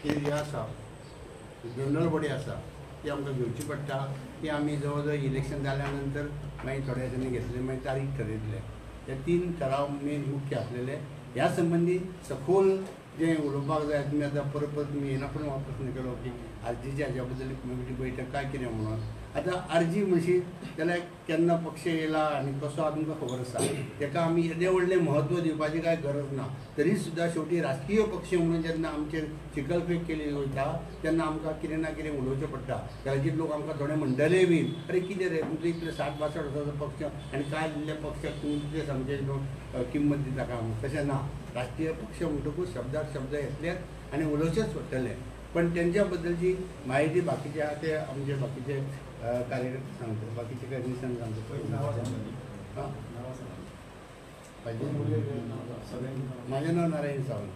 जी आसा general body आसा ती आमकां घेवची पडटा. ती आमी जवळ जवळ इलेक्शन जाल्या नंतर मागीर थोड्या दिसांनी घेतले, मागीर तारीख ठरयतले. हे 3 ठराव मेन मुख्य आसलेले. ह्या संबंधी सखोल जे उलोवपाक जाय तुमी आतां परत परत तुमी येना पण प्रश्न केलो की आरजीच्या हाज्या बद्दल कमिटी बैठक काय कितें म्हणून. आतां आरजी म्हणशी जाल्यार केन्ना पक्ष येयला आनी कसो आहा तुमकां खबर आसा. ताका आमी येदें व्हडलें म्हत्व दिवपाची कांय गरज ना. तरी सुद्दां शेवटी राजकीय पक्ष म्हणून जेन्ना आमचेर चिकलफेक केली वयता तेन्ना आमकां कितें ना कितें उलोवचें पडटा. राजकीय लोक आमकां थोडे म्हणटले बीन अरे कितें रे तुमचो इतले 60-62 वर्साचो पक्ष आनी काय दिल्ल्या पक्षाक तूं कितें सामकें किंमत दिता काय म्हणून. तशें ना. राजकीय पक्ष म्हणटकूच शब्दाक शब्द येतलेच आनी उलोवचेच पडटले. पण त्यांच्या बद्दलची माहिती बाकीचे आहा ते आमचे बाकीचे कार्यकर्ते सांगतो. बाकीचे काय निशान सांगतो. माझे नाव नारायण सावंत.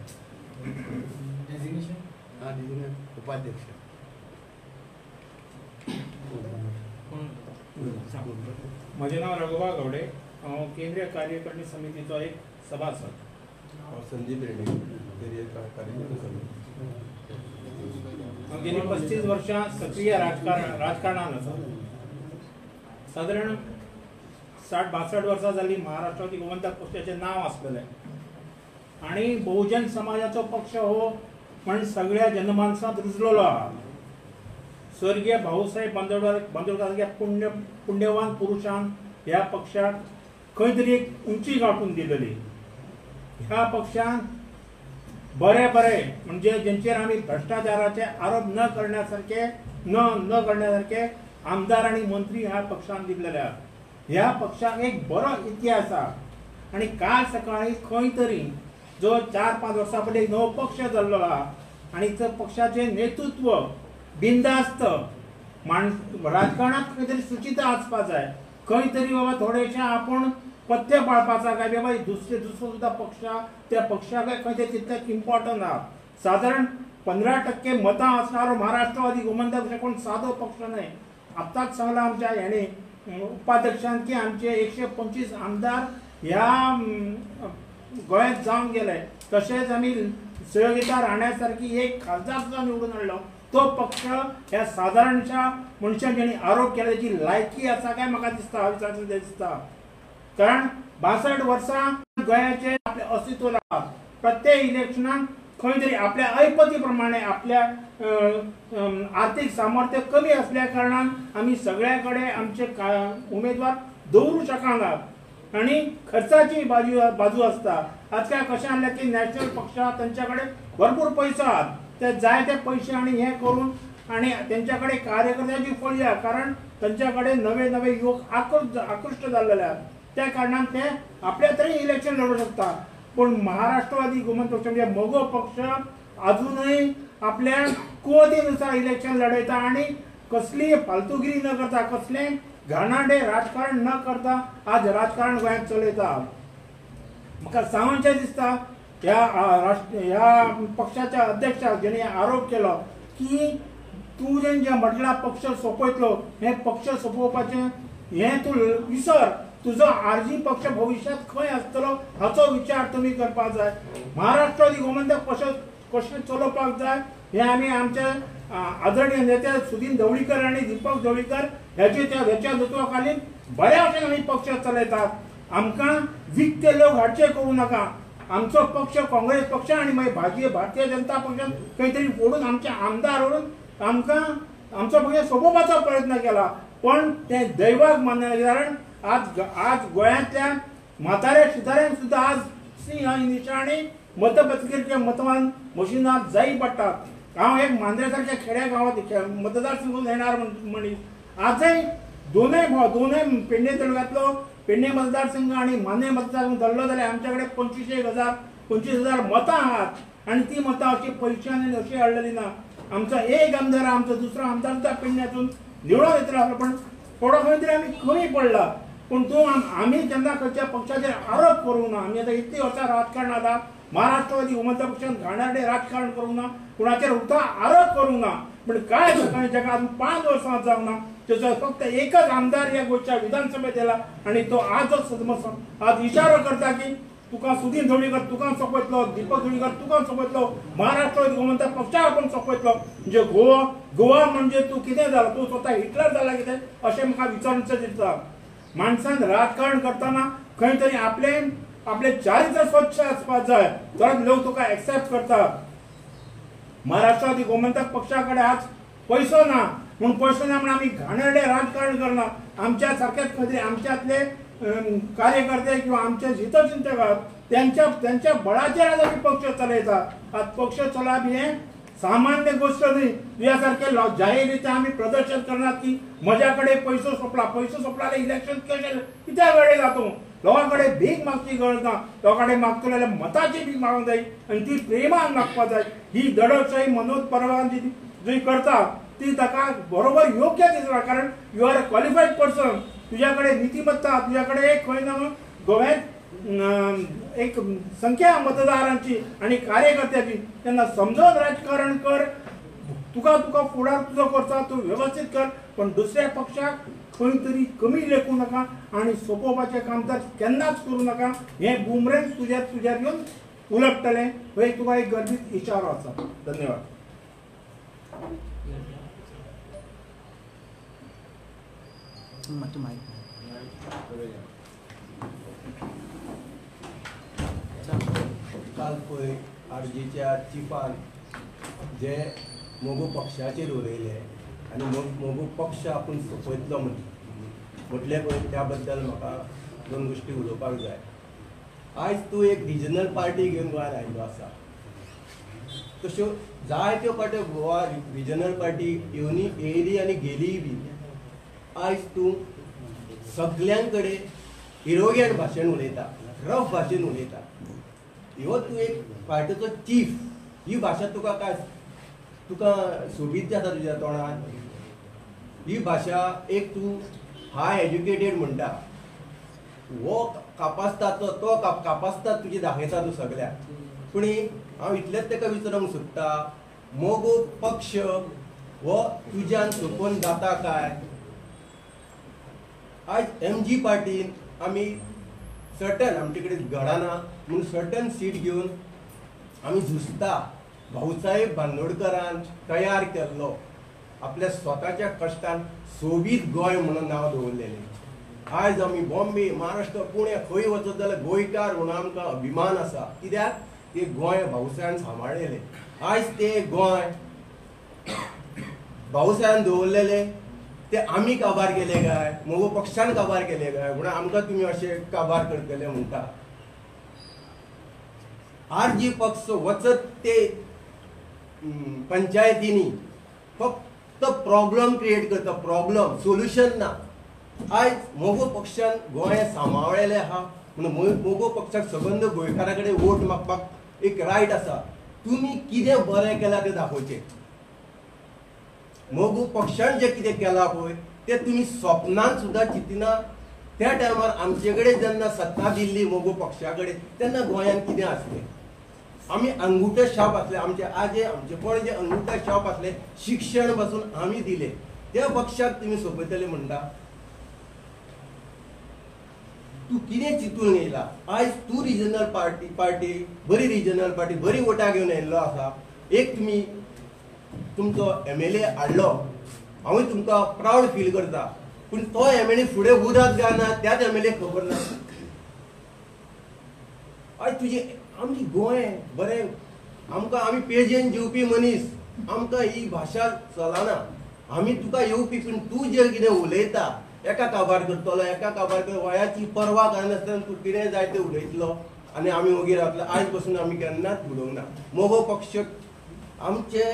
उपाध्यक्ष. माझे नाव रघुबा गवडे. केंद्रीय कार्यकारिणी समितीचो एक सभासद. संदीप रेड्डी केंद्रीय कार्यकारिणी समिती. गेली 35 वर्षां सक्रिय राजकारणान आसा. साधारण 60-62 वर्सां जाली महाराष्ट्रातील गोमंतक पक्षाचें नांव आसलेलें. आनी बहुजन समाजाचो पक्ष हो पण सगळ्या जनमानसांत रुजलेलो आहा. स्वर्गीय भाऊसाहेब बांदोडकर पुण्यवान पुरुषान ह्या पक्षाक खंय तरी एक उंची गाठून दिलेली. ह्या पक्षान बरे म्हणजे जेंचेर आमी भ्रष्टाचाराचे आरोप न करण्यासारखे आमदार आणि मंत्री ह्या पक्षान दिलेले आहात. ह्या पक्षाक एक बरो इतिहास आहा. आणि काल सकाळी खंय तरी जो 4-5 वर्सां पयलीं नवो पक्ष जाल्लो आहा आणि त्या पक्षाचे नेतृत्व बिंदास्त राजकारणात खंय तरी सुचिता आसपाक जाय. खंय तरी बाबा थोडेशे आपण पथ्य पाळपाचा काय बाबा दुसरो सुद्धा पक्ष त्या पक्षाक खंय तरी तितलें इम्पॉर्टंट आहा. साधारण 15% मतां असणारो महाराष्ट्रवादी गोमंतक कोण सादो पक्ष न्हय. आत्ताच सांगला आमच्या हेणे उपाध्यक्षान की आमचे 125 आमदार ह्या गोंयांत जावन गेले. तशेंच आमी सहयोगिता राण्यासारखी एक खासदार सुद्दां निवडून हाडलो. तो पक्ष ह्या साधारणशा मनशान जेणी आरोप केला त्याची लायकी आसा काय म्हाका दिसता विचारचें दिसता. कारण 62 वर्सां गोंयाचे आपले अस्तित्व आहा. प्रत्येक इलेक्शनाक खंय तरी आपल्या ऐपती प्रमाणे आपल्या आर्थिक सामर्थ्य कमी असल्या कारणान आमी सगळ्याकडे आमचे उमेदवार दवरूं शकनात. आणि खर्चाची बाजू असता. आजकाल कशें जालें की नॅशनल पक्ष तांच्याकडे भरपूर पैसो आहात. ते जाय ते पैसे आणि हे करून आणि त्यांच्याकडे कार्यकर्त्याची फळी आहे. कारण त्यांच्याकडे नवे युवक आकृष्ट झालेले आहेत. त्या कारणान ते आपल्या तरी इलेक्शन लढू शकतात. पण महाराष्ट्रवादी गोमंतक पक्ष म्हणजे मगो पक्ष अजूनही आपल्या कुवतीनुसार इलेक्शन लढयता आणि कसली फालतूगिरी न करता कसले घाणाडे राजकारण न करता आज राजकारण गोंयांत चलयता. म्हाका सांगचें दिसता ह्या पक्षाच्या अध्यक्षाक जेणे आरोप केलो की तूं जे म्हटला पक्ष सोंपयतलो हे पक्ष सोंपोवपाचें हे तूं विसर. तुजो आरजी पक्ष भविष्यात खंय आसतलो हाचो विचार तुम्ही करपाक जाय. महाराष्ट्रवादी गोमंतक पक्ष कशें चलोवपाक जाय हे आमी आमचे आदरणीय नेते सुदीन ढवळीकर आणि दीपक ढवळीकर ह्याच्या नेतृत्वाखाली बऱ्या भशेन आमी पक्ष चलयतात. आमकां विकते लोक हाडचे करूं नाका. आमचो पक्ष काँग्रेस पक्ष आणि मागीर भारतीय जनता पक्षान खंय तरी फोडून आमचे आमदार व्हरून आमकां आमचो पक्ष सोंपोवपाचो प्रयत्न केला. पण ते दैवाक मानना. कारण आज गोंयांतल्या म्हाताऱ्या शिताऱ्यांक सुद्धा आज सिंह निशाणी मतपत्रिकेच्या मतदान मशिनार जायी पडटात. हांव एक मांद्रे सारख्या खेड्या गांवांत मतदारसंघातून येणार मनीस. आजय दोनूय पेडणे तालुक्यांतलो पेडणे मतदारसंघ आणि माने मतदारसंघ धरलो जाल्यार आमच्याकडे 25,000 मतां आहात. आणि ती मतां अशी पयशांनी अशी हाडलेली ना. आमचो एक आमदार आमचो दुसरो आमदार सुद्धा पेडण्यातून निवडून येतलो. पण थोडो खंय तरी आमी कमी पडला. पण तूं आमी केन्ना खंयच्या पक्षाचेर आरोप करूंक ना. आमी आतां इतली वर्सां राजकारणांत आहा. महाराष्ट्रवादी गोमंतक पक्षान घाणारडे राजकारण करूंक ना. कुणाचेर उठा आरोप करूंक ना. पण काय जाका अजून 5 वर्सां जावंक ना त्याचा फक्त एकच आमदार या गोष्टीच्या विधानसभेत आला. आणि तो आज इशारो करता की तुका सुदीन ढवळीकर तुका सोपयतलो, दीपक ढवळीकर तुका सोपयतलो, महाराष्ट्र गोमंतक पक्षा आपण सोपयतलो. म्हणजे गोवा म्हणजे तू कितें जाला, तू स्वता हिटलर जाला कितें अशें म्हाका विचारूंक दिसता. माणसान राजकारण करतना खंय तरी आपले चारित्र्य स्वच्छ आसपाक जाय, तरच लोक तुका एक्सेप्ट करता. महाराष्ट्रात गोमंतक पक्षाकडे आज पैसो ना म्हणून पैसो ना म्हणून आम्ही घाणेरडे राजकारण करना. आमच्या सारख्याच खंय तरी आमच्यातले कार्यकर्ते किंवा आमचे हितचिंतक त्यांच्या बळाचेर आज आमी पक्ष चलयता. आज पक्ष चलप हे सामान्य गोष्ट न्ही. तुझ्यासारखे जाहीररित्या आम्ही प्रदर्शन करणार की म्हज्याकडे पैसो सोपला जाल्यार इलेक्शन कित्या वेळे जातो. लोकांकडे भीक मागची गरज ना, लोकांकडे मागतले जाल्यार मताची भीक मागूंक जाय आनी ती प्रेमान मागपाक जाय. ही दडपशाही मनोज परवान जी करता ती ताका बरोबर योग्य दिसना. कारण यू आर अ क्वॉलिफाईड पर्सन, तुझ्याकडे नीतिमत्ता, तुझ्याकडे एक खंय ना गोव्यात एक संख्या मतदारांची आणि कार्यकर्त्याची. त्यांना समजून राजकारण कर. तुका फुडार तुझो करता तू व्यवस्थित कर, पण दुसऱ्या पक्षाक खंय तरी कमी लेखू नका आणि सोपोवपाचें काम तर केन्नाच करू नका. हे बुमरेंग तुज्यार येवन उलटतलें. हे तुका एक गर्दीत इशारो आसा. धन्यवाद. काल पळय आरजीच्या चिफान जे मोगो पक्षाचेर उलयले आनी मोगो पक्ष आपूण सोपयतलो म्हटले पळय, त्या बद्दल म्हाका दोन गोश्टी उलोवपाक जाय. आयज तूं एक रिजनल पार्टी घेवन गोंयांत आयिल्लो आसा. तश्यो जायत्यो पार्ट्यो गोवा रिजनल पार्टी येयली आनी गेलीय बी. आयज तूं सगळ्यांकडे इरोगंट भाशेन उलयता, रफ भाशेन उलयता. ह्यो तूं एक पार्टीचो चीफ, ही भाशा तुका सोबीत जाता तुज्या तोंडान. ही भाशा एक तूं हाय एज्युकेटेड म्हणटा, हो कापासता तो कापासता तुजी दाखयता तूं सगळ्याक. पूण हांव इतलेंच ताका विचारूंक सोदता, मोगो पक्ष हो तुज्यान सोपोवन जाता काय? आज MG पार्टीन आमी सर्टन आमचे कडेन घडना म्हणून सर्टन सीट घेवन आमी झुजता. भाऊसाहेब बांदोडकरान तयार केल्लो, आपल्या स्वताच्या कश्टान सोबीत गोंय म्हणून नांव दवरलेलें. आयज आमी बॉम्बे, महाराष्ट्र, पुणे खंय वचत जाल्यार गोंयकार म्हणून आमकां अभिमान आसा. कित्याक ते गोंय भाऊसाहेबान सांबाळलेलें. आयज ते गोंय भाऊसाहेबान दवरलेलें ते आमी काबार केले काय, मोगो पक्षान काबार केले काय म्हणून आमकां तुमी अशे काबार करतले म्हणटा. आरजी पक्ष वचत ते पंचायतींनी फक्त प्रॉब्लेम क्रिएट करता, प्रॉब्लेम सोल्युशन ना. आयज मोगो पक्षान गोंय सांबाळलेलें आहा म्हणून मोगो पक्षाक सबंद गोंयकारा कडेन वोट मागपाक एक रायट आसा. तुमी कितें बरें केलां तें दाखोवचें. मोगो पक्षान जे कितें केलां पळय तें तुमी स्वप्नांत सुद्दां चिंतिना. त्या टायमार आमचे कडेन जेन्ना सत्ता दिल्ली मोगो पक्षा कडेन तेन्ना गोंयांत कितें आसलें. आमी अंगुठा छाप आसले, आमचे आजे आमचे पणजे अंगुठा छाप आसले, शिक्षण पासून आमी दिले. त्या पक्षाक तुमी सोपयतले म्हणटा. तूं कितें चिंतून येयला? आयज तूं रिजनल पार्टी बरी रिजनल पार्टी बरी वोटां घेवन येयल्लो आसा. एक तुमी तुमचो MLA हाडलो, हांवूय तुमकां प्रावड फील करता. पूण तो MLA फुडें उदक गाना त्याच MLA खबर ना. आयज तुजी आमची गोंय बरें आमकां आमी पेजेन जेवपी मनीस, आमकां ही भाशा चलना. आमी तुका येवपी, पूण तूं जे कितें उलयता एका काबार करतलो, एका काबार कर, वयाची पर्वा करनासतना तूं कितें जाय तें उलयतलो आनी आमी वगीर रावतले. आयज पासून आमी केन्नाच उलोवंक ना. मोगो पक्ष आमचे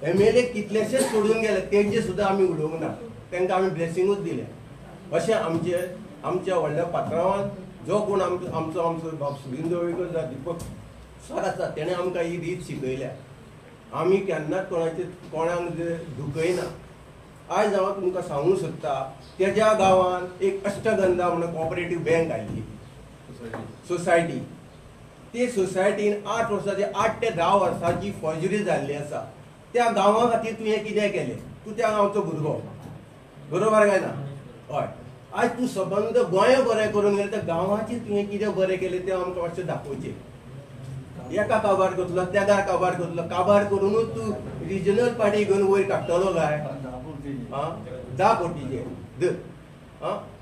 MLA कितलेशेच सोडून गेले, तेंचे सुद्दां आमी उलोवंक ना. तांकां आमी ब्लेसिंगूच दिलें. अशें आमच्या व्हडल्या पात्रांवान जो कोण आमचो बाब सुदीन ढवळीकर जावं दीपक सर आसा तेणें आमकां ही रीत शिकयल्या. आमी केन्नाच कोणाक दुखयना. आयज हांव तुमकां सांगूंक सोदता, तेज्या गांवान एक अष्टगंधा म्हणून कॉपरेटीव बँक आयिल्ली सोसायटी. ते सोसायटीन 8 वर्सांची 8 ते 10 वर्सांची फॉर्जरी जाल्ली आसा. त्या गांवा खातीर तुवें कितें केलें? तूं त्या गांवचो भुरगो, बरोबर काय ना? हय. आज तूं सबंद गोंय बरें करून गेले त्या गांवाची तुवें कितें बरें केलें तें आमकां मातशें दाखोवचें. एका काबार करतलो तेका काबार करतलो, काबार करूनच तूं रिजनल पार्टी घेवन वयर काडटलो काय? 10 कोटीचे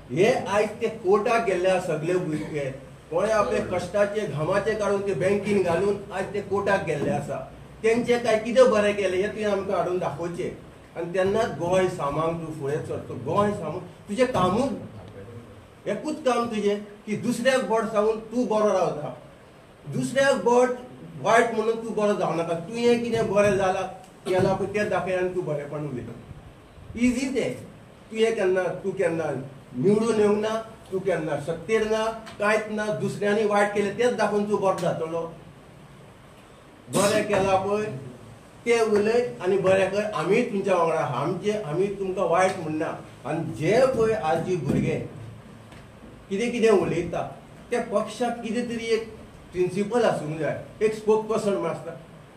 हे आयज ते कोर्टाक गेल्ले सगळे भुरगे कोणे आपले कश्टाचे घामाचे काडून ते बँकीन घालून आज ते कोर्टाक गेल्ले आसा. तेंचे काय कितें बरें केलें हें तुवें आमकां हाडून दाखोवचें. आनी तेन्नाच गोंय सामांक तूं फुडें सरतो. गोंय सामांक तुजें कामूच एकूच काम तुजें की दुसऱ्याक बोट सांगून तूं बरो रावता, दुसऱ्याक बोट वायट म्हणून तूं बरो जावनाका. तुवें कितें बरें जालां केलां पळय तें दाखय आनी तूं बरेंपण उलय. इजी तें. तूं केन्ना निवडून येवंक ना, तूं केन्ना सत्तेर ना, कांयच ना. दुसऱ्यांनी वायट केलें तेंच दाखोवन तूं बरो जातलो. बरें केलां पळय तें उलय आनी बरें कर. आमी तुमच्या वांगडा आहा. आमी तुमकां वायट म्हणना. आनी जे पळय आजचे भुरगे कितें उलयता त्या पक्षाक कितें तरी एक प्रिंसिपल आसूंक जाय. एक स्पोक पर्सन म्हण आसता.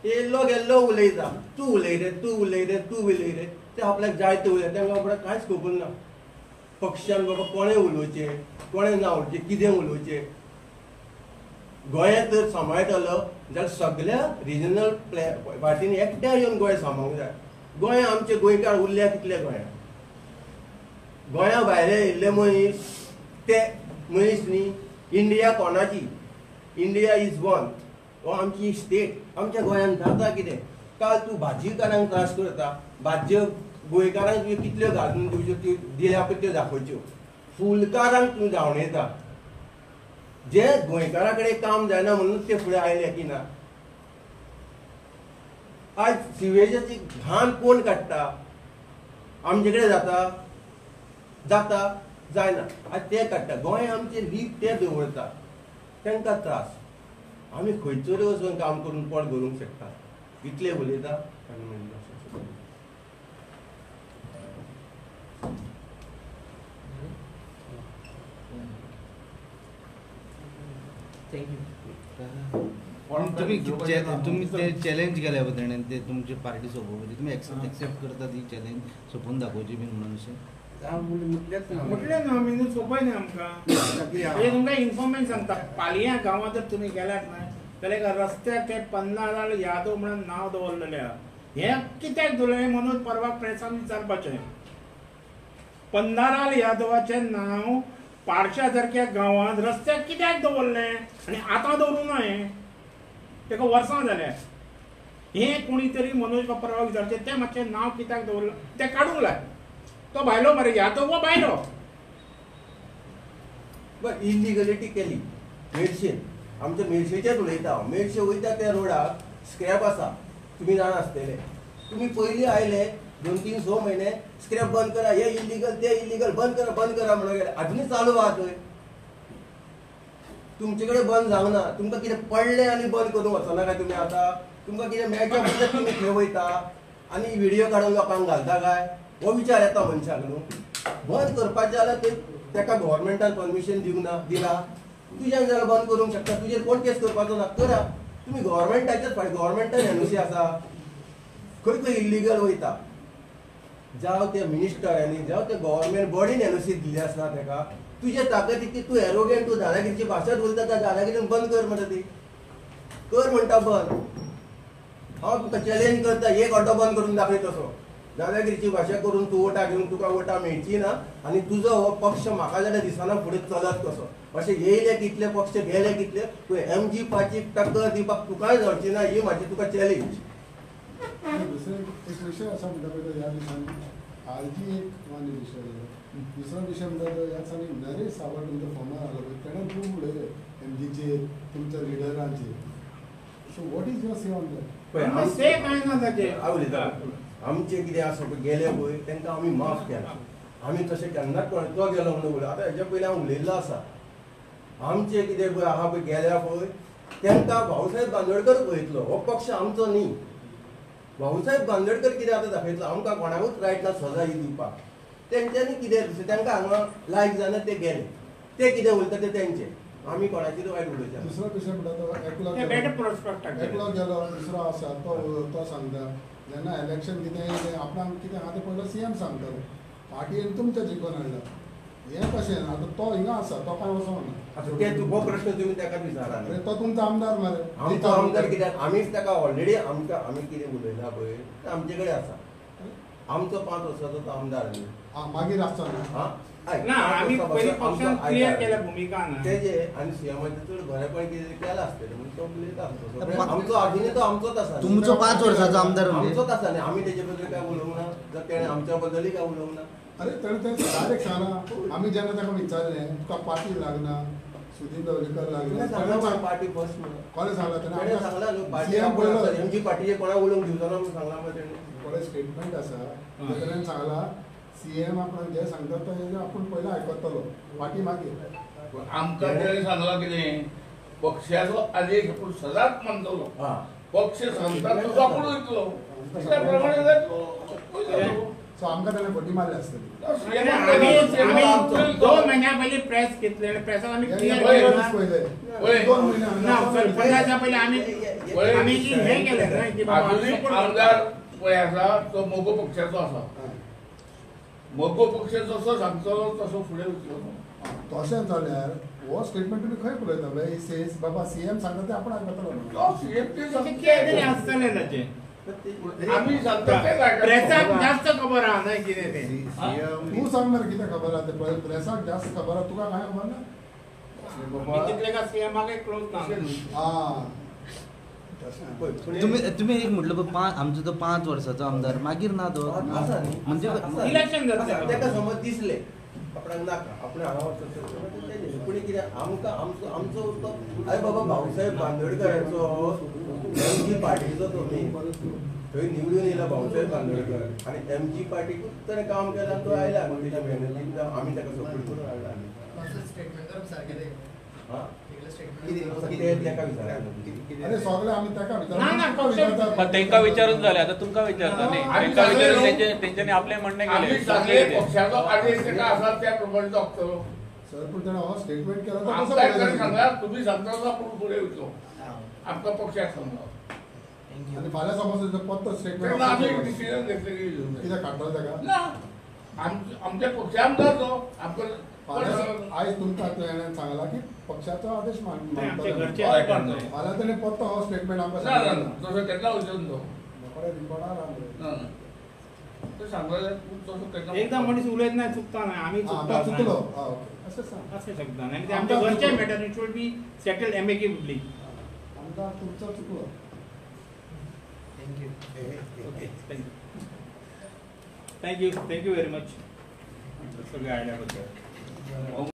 येयल्लो गेल्लो उलयता. तूं उलय रे, तूं उलय रे, तूं उलय रे. ते आपल्याक जाय ते उलय. तांकां बाबा कांयच खबर ना पक्षान बाबा कोणें उलोवचें, कोणें ना उलोवचें, कितें उलोवचें. गोंय तर सांबाळटलो जाल्यार सगळ्या रिजनल पार्टीनी एकट्या येवन गोंय सांबाळूंक जाय. गोंय आमचे गोंयकार उरल्या कितले गोंया. गोंया भायले येयल्ले मनीस ते मनीस न्ही. इंडिया कोणाची? India is one. हो आमची स्टेट. आमच्या गोंयान जाता कितें? काल तूं भाजीकारांक त्रास करता. भाज्यो गोंयकारांक तुवें कितल्यो घालून दिवच्यो त्यो दिल्या पळय त्यो दाखोवच्यो. फुलकारांक तूं धांवणयता. जे गोंयकारा कडेन काम जायना म्हणून ते फुडें आयले की ना. आज सिवेजाची घाण कोण काडटा? आमचे कडेन जाता जायना. आज ते काडटा. गोंय आमचे लीक ते दवरता. तांकां त्रास. आमी खंयसर वचून काम करून पोट भरूंक शकता. इतले उलयता. तुम्ही ते चॅलेंज केल्या बद्दल ते तुमची पार्टी सोबत तुम्ही एक्सेप्ट करता ती चॅलेंज सोपून दाखोवची बीन म्हणून अशें म्हटलें ना आमी सोंपय न्ही आमकां. तुमकां इन्फॉर्मेशन सांगता. पालया गांवांत जर तुमी गेल्यात न्हय जाल्यार रस्त्याक ते पन्नालाल यादव म्हणून नांव दवरलेलें आहा. हें कित्याक दवरलें म्हणून परवा प्रेसान विचारपाचें. पन्नालाल यादवाचें नांव पारशा सारक्या गांवांत रस्त्याक कित्याक दवरलें आनी आतां दवरूं नये. ताका वर्सां जाल्या. हें कोणी तरी मनोज परवा विचारचें तें मातशें नांव कित्याक दवरलें तें काडूंक लाय. तो भायलो मरे यादव वो भायलो. बट इलिगलिटी केली मेडशेन. आमच्या मेडशेचेच उलयता हांव. मेडशे वयता त्या रोडाक स्क्रॅप आसा. तुमी जाणा आसतले. तुमी पयलीं आयले 2-3 म्हयने स्क्रॅप बंद करा, हे इलिगल ते इलिगल, बंद करा म्हणून गेले. अजुनूय चालू आहा थंय. तुमचे कडेन बंद जावंक ना. तुमकां कितें पडलें आनी बंद करूंक वचना काय तुमी आतां? तुमकां कितें मेळच्या बद्दल तुमी थंय वयता आनी व्हिडियो काडून लोकांक घालता काय? हो विचार येता मनशाक न्हू. बंद करपाचें जाल्यार ताका गव्हर्मेंटान परमिशन दिला. तुज्यान जाल्यार बंद करूंक शकता. तुजेर कोण केस करपाचो ना. करा. तुमी गव्हर्मेंटाचेच फाटी. गव्हर्मेंटान एनओसी आसा. खंय खंय इलिगल वयता. जावं त्या मिनिस्टरांनी जावं त्या गव्हर्मेंट बॉडीन एनओसी दिल्ली आसना ताका. तुजे ताकद इतली तूं एरोगेंट, तूं दादागिरीची भाशा उलयता. त्या दादागिरीन बंद कर म्हणटा ती. कर म्हणटा बंद. हांव तुका चॅलेंज करता. एक ऑटो बंद करून दाखय तसो. दादागिरीची भाशा करून तूं वोटां घेवन तुका वोटां मेळची ना आनी तुजो हो पक्ष म्हाका जाल्यार दिसना फुडें चलत कसो. अशें येयले कितले पक्ष गेले कितले पूण MG पाचीक टक्कर दिवपाक तुकाय जडची ना. ही म्हाजी तुका चॅलेंज. दुसरे एक विषय असा म्हणटा पळय ह्या दिसांनी आरजी एक मान्य विषय. दुसरा विषय म्हणटा तो ह्या दिसांनी नरेश सावंत तुमच्या फॉर्मार आलो पळय ताणें खूब उलयलें MGचेर, तुमच्या लिडरांचेर. So what is your say on that? Say कांय ना ताचेर. हांव उलयतां. आमचे कितें आसा पळय गेले पळय तांकां आमी माफ केला. आमी तशें केन्नाच तो गेलो म्हणून उलय. आतां हेच्या पयलीं हांव उलयल्लो आसा. आमचे कितें पळय आहा पळय गेल्या पळय तांकां भाऊसाहेब बांदोडकर पळयतलो. हो पक्ष आमचो न्ही. भाऊसाहेब बांदोडकर कितें आतां दाखयतलो आमकां कोणाकूच रायट ना सजा ही दिवपाक. तेंच्यांनी कितें दिसलें तांकां हांगा लायक जाना ते गेले. ते कितें उलयता ते तेंचे. आमी कोणाचेर वायट उलयता. दुसरो विषय म्हणटा तो एकलो गेलो. दुसरो आसा तो सांगता जेन्ना इलेक्शन कितें आपणाक कितें आहा तें पयलो CM सांगतालो. पार्टीन तुमच्या जिखून हाडला. हे कशें आतां तो हिंगा आसा तो काय वचोंक ना आता ते हो प्रश्न तुम्ही त्याका विचारा अरे तो तुमचो आमदार मरे आमचो आमदार कित्याक आमीच ताका ऑलरेडी आमी कितें उलयला पळय तें आमचे कडेन आसा आमचो 5 वर्साचो तो आमदार न्ही मागीर आसचो ना हा ना आम्ही पयलीं पक्षान क्लियर केल्या भूमिका ना तेजे आनी सीएमाचे चड बरेपण कितें केलां आसतलें म्हणून तो उलयता आसतो आमचो अजुनूय तो आमचोच आसा तुमचो 5 वर्साचो आमदार म्हणजे आमचोच आसा न्ही आमी तेजे बद्दल काय उलोवंक ना जर तेणें आमच्या बद्दलय काय उलोवंक ना अरे तेणें तें डायरेक्ट सांगना आमी जेन्ना ताका विचारलें तुका पाटील लागना सुदीन दवलेकर लागना सांगला पळय पार्टी फर्स्ट म्हणून कोणें सांगला तेणें सांगला न्हू पार्टी सीएम पळयलो एमजी पार्टीचे कोणाक उलोवंक दिवचो ना म्हणून सांगला मग तेणें कोणें स्टेटमेंट आसा तेणें सांगला सीएम आपण जे सांगता तो हेजें आपूण पयलीं आयकतलो पाटी मागीर आमकां तेणें सांगलां कितें पक्षाचो आदेश आपूण सदांच मानतलो हा पक्ष सांगता तसो आपूण वयतलो त्या प्रमाणे जातलो सो आमकां ताणें फटी मारली आसतली आम्ही 2 महिन्या पयलीं प्रेस घेतले प्रेसात आम्ही क्लियर केलं ना पयले 2 महिने ना सरपंचाच्या पयलीं आम्ही हे केलें ना की बाबा अजूनय आमदार पळय आसा तो मोगो पक्षाचो आसा मोगो पक्ष जसो सांगतलो तसो फुडें वयतलो तशें जाल्यार हो स्टेटमेंट तुमी खंय पळयता पळय सेस बाबा सीएम सांगता तें आपूण आयकतलो तो CM ते कितें तरी सांगता आसतलें ताचें आमी सांगता तें आयकतलो. प्रेसाक जास्त खबर आहा ना कितें तें सीएम तूं सांग मरे कितें खबर आहा तें प्रेसाक जास्त खबर आहा तुका कांय खबर ना मी तितले का सीएमाक क्लोज ना आं तुम्ही एक म्हटलं पळय आमचो तो 5 वर्साचो आमदार मागीर ना तो आसा न्ही म्हणजे इलेक्शन जातलें. तेका समज दिसलें आपणाक नाका आपण हांगा वचत पूण कितें आमकां आमचो तो आय बाबा भाऊसाहेब बांदोडकरांचो एमजी पार्टीचो तो न्ही थंय निवडून येयला भाऊसाहेब बांदोडकर आनी एमजी पार्टीकूच ताणें काम केलां तो आयला न्हू तेच्या मेहनतीन आमी ताका सपोर्ट करून हाडला न्ही हा कितें तेका विचारा अरे सगळे आमी ताका ना, ना, विचारता पण तेंका विचारून झाले आता तुमका विचारता न्ही आम्ही तेंका विचारून सांगले तेंच्यांनी आपले म्हणणे आमी केले सांगले पक्षाचो आदेश तेका आसा त्या प्रमाणे तो आसतलो सर पूण ताणें हो स्टेटमेंट केलो तो कसो आमकां एकदां पळयलो? सांगला तुमी सांगता तसो आपूण फुडें वयतलो आमकां पक्षाक सांगलो आनी फाल्यां समज तेजो पत्तो तेन्ना आमी स्टेटमेंट डिसिजन घेतलें की कित्याक काडटलो ताका ना आमच्या पक्षा आमदार तो आमकां फाल्यां आयज तुमकां ताणें सांगला की पक्षाचो आदेश नाही, आमचे मानतलो घरचे आयकत नाही. फाल्यां ताणें पत्तो हो स्टेटमेंट आमकां ना ना सांगलो ना तसो केन्ना वचून तो रिकॉर्डार आहा मरे. ना ना तो सांगला तसो केन्ना एकदा मनीस उलयत नाही चुकता नाही आम्ही आमकां चुकता चुकलो नाही. ओके असं सांग असं शकता नाही आणि ते आमच्या घरचे matter it should be settled amicably आमकां तुमचो चुकलो थँक्यू व्हेरी मच सगळ्या आयडियाबद्दल